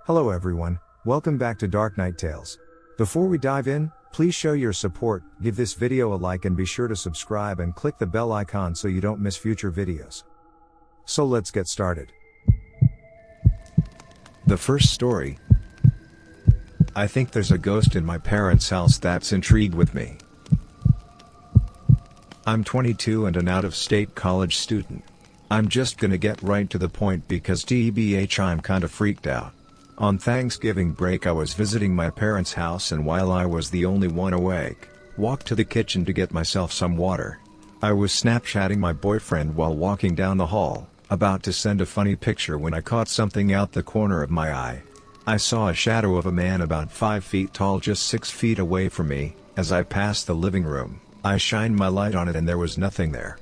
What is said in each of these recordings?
Hello everyone, welcome back to Dark Night Tales. Before we dive in, please show your support, give this video a like and be sure to subscribe and click the bell icon so you don't miss future videos. So let's get started. The first story. I think there's a ghost in my parents' house that's intrigued with me. I'm 22 and an out-of-state college student. I'm just gonna get right to the point because TBH I'm kinda freaked out. On Thanksgiving break I was visiting my parents' house and while I was the only one awake, walked to the kitchen to get myself some water. I was Snapchatting my boyfriend while walking down the hall, about to send a funny picture when I caught something out the corner of my eye. I saw a shadow of a man about 5 feet tall just 6 feet away from me. As I passed the living room, I shined my light on it and there was nothing there.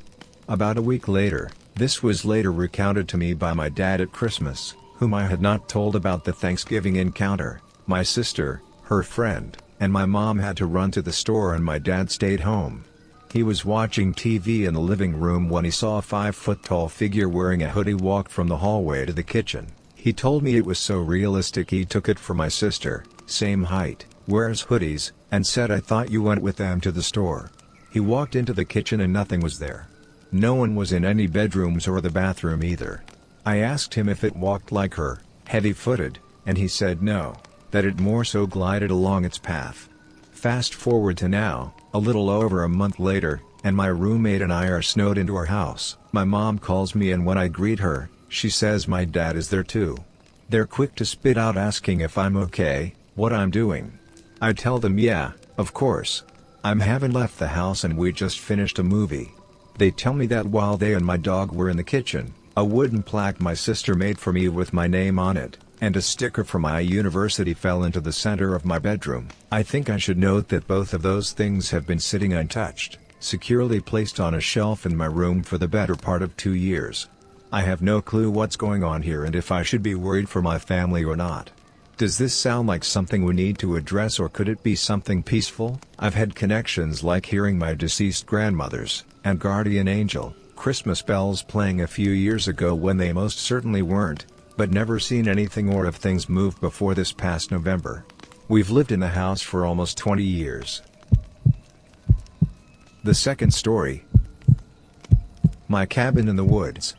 About a week later, this was later recounted to me by my dad at Christmas, whom I had not told about the Thanksgiving encounter. My sister, her friend, and my mom had to run to the store and my dad stayed home. He was watching TV in the living room when he saw a 5-foot-tall figure wearing a hoodie walk from the hallway to the kitchen. He told me it was so realistic he took it for my sister, same height, wears hoodies, and said I thought you went with them to the store. He walked into the kitchen and nothing was there. No one was in any bedrooms or the bathroom either. I asked him if it walked like her, heavy-footed, and he said no, that it more so glided along its path. Fast forward to now, a little over a month later, and my roommate and I are snowed into our house. My mom calls me and when I greet her, she says my dad is there too. They're quick to spit out asking if I'm okay, what I'm doing. I tell them yeah, of course. Haven't left the house and we just finished a movie. They tell me that while they and my dog were in the kitchen, a wooden plaque my sister made for me with my name on it, and a sticker from my university fell into the center of my bedroom. I think I should note that both of those things have been sitting untouched, securely placed on a shelf in my room for the better part of 2 years. I have no clue what's going on here and if I should be worried for my family or not. Does this sound like something we need to address or could it be something peaceful? I've had connections like hearing my deceased grandmother's and guardian angel Christmas bells playing a few years ago when they most certainly weren't, but never seen anything or if things moved before this past November. We've lived in the house for almost 20 years. The second story. My cabin in the woods.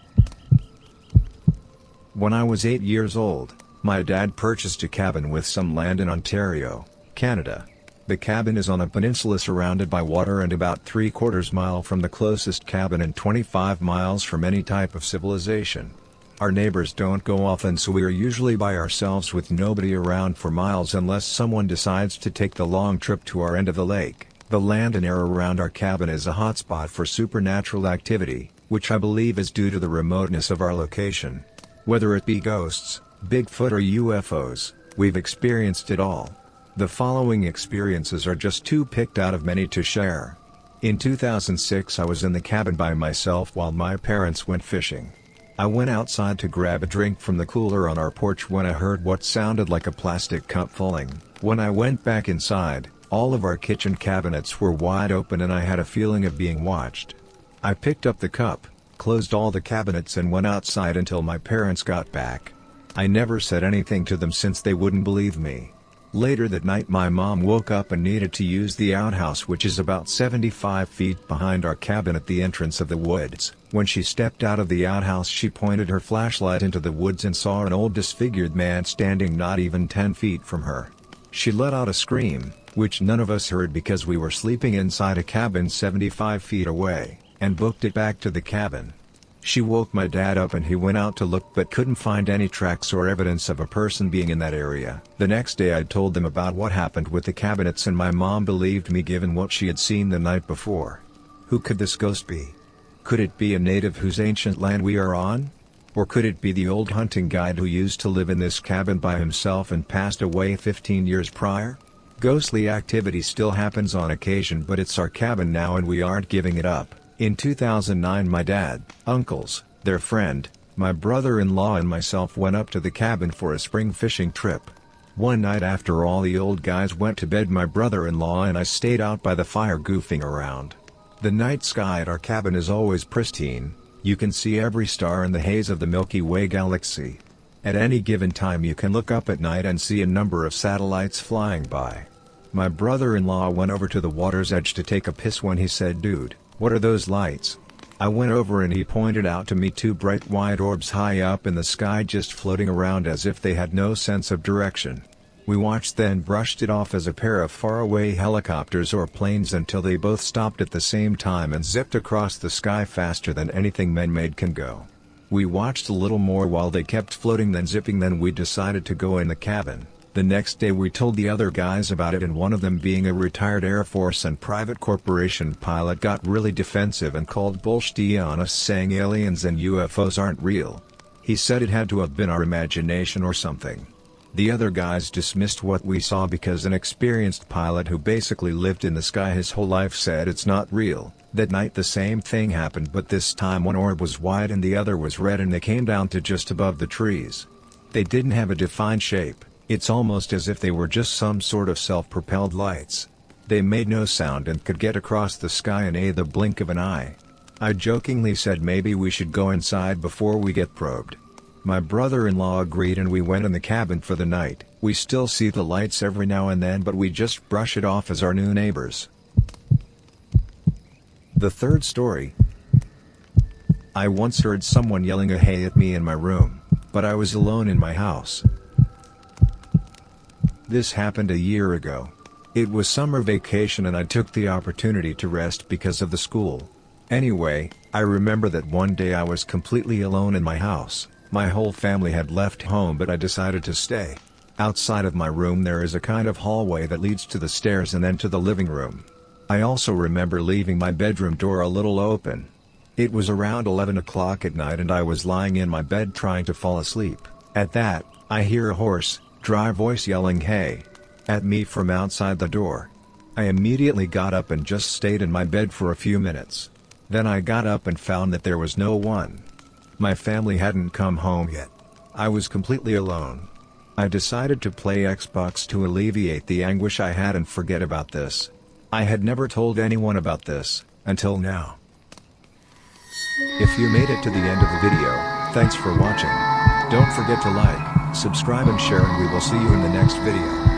When I was 8 years old, my dad purchased a cabin with some land in Ontario, Canada. The cabin is on a peninsula surrounded by water and about 3/4 mile from the closest cabin and 25 miles from any type of civilization. Our neighbors don't go often so we are usually by ourselves with nobody around for miles unless someone decides to take the long trip to our end of the lake. The land and air around our cabin is a hotspot for supernatural activity, which I believe is due to the remoteness of our location. Whether it be ghosts, Bigfoot or UFOs, we've experienced it all. The following experiences are just two picked out of many to share. In 2006 I was in the cabin by myself while my parents went fishing. I went outside to grab a drink from the cooler on our porch when I heard what sounded like a plastic cup falling. When I went back inside, all of our kitchen cabinets were wide open and I had a feeling of being watched. I picked up the cup, closed all the cabinets and went outside until my parents got back. I never said anything to them since they wouldn't believe me. Later that night my mom woke up and needed to use the outhouse which is about 75 feet behind our cabin at the entrance of the woods. When she stepped out of the outhouse she pointed her flashlight into the woods and saw an old disfigured man standing not even 10 feet from her. She let out a scream, which none of us heard because we were sleeping inside a cabin 75 feet away, and booked it back to the cabin. She woke my dad up and he went out to look but couldn't find any tracks or evidence of a person being in that area. The next day I told them about what happened with the cabinets and my mom believed me given what she had seen the night before. Who could this ghost be? Could it be a native whose ancient land we are on? Or could it be the old hunting guide who used to live in this cabin by himself and passed away 15 years prior? Ghostly activity still happens on occasion but it's our cabin now and we aren't giving it up. In 2009 my dad, uncles, their friend, my brother-in-law and myself went up to the cabin for a spring fishing trip. One night after all the old guys went to bed my brother-in-law and I stayed out by the fire goofing around. The night sky at our cabin is always pristine, you can see every star in the haze of the Milky Way galaxy. At any given time you can look up at night and see a number of satellites flying by. My brother-in-law went over to the water's edge to take a piss when he said, "Dude, what are those lights?" I went over and he pointed out to me two bright white orbs high up in the sky just floating around as if they had no sense of direction. We watched then brushed it off as a pair of faraway helicopters or planes until they both stopped at the same time and zipped across the sky faster than anything man-made can go. We watched a little more while they kept floating then zipping, then we decided to go in the cabin. The next day we told the other guys about it, and one of them, being a retired Air Force and private corporation pilot, got really defensive and called bullshit on us, saying aliens and UFOs aren't real. He said it had to have been our imagination or something. The other guys dismissed what we saw because an experienced pilot who basically lived in the sky his whole life said it's not real. That night the same thing happened, but this time one orb was white and the other was red, and they came down to just above the trees. They didn't have a defined shape. It's almost as if they were just some sort of self-propelled lights. They made no sound and could get across the sky in the blink of an eye. I jokingly said maybe we should go inside before we get probed. My brother-in-law agreed and we went in the cabin for the night. We still see the lights every now and then, but we just brush it off as our new neighbors. The third story. I once heard someone yelling a hey at me in my room, but I was alone in my house. This happened a year ago. It was summer vacation and I took the opportunity to rest because of the school. Anyway, I remember that one day I was completely alone in my house. My whole family had left home, but I decided to stay. Outside of my room there is a kind of hallway that leads to the stairs and then to the living room. I also remember leaving my bedroom door a little open. It was around 11 o'clock at night and I was lying in my bed trying to fall asleep. At that, I hear a hoarse, dry voice yelling "hey" at me from outside the door. I immediately got up and just stayed in my bed for a few minutes. Then I got up and found that there was no one. My family hadn't come home yet. I was completely alone. I decided to play Xbox to alleviate the anguish I had and forget about this. I had never told anyone about this, until now. If you made it to the end of the video, thanks for watching. Don't forget to like, subscribe and share, and we will see you in the next video.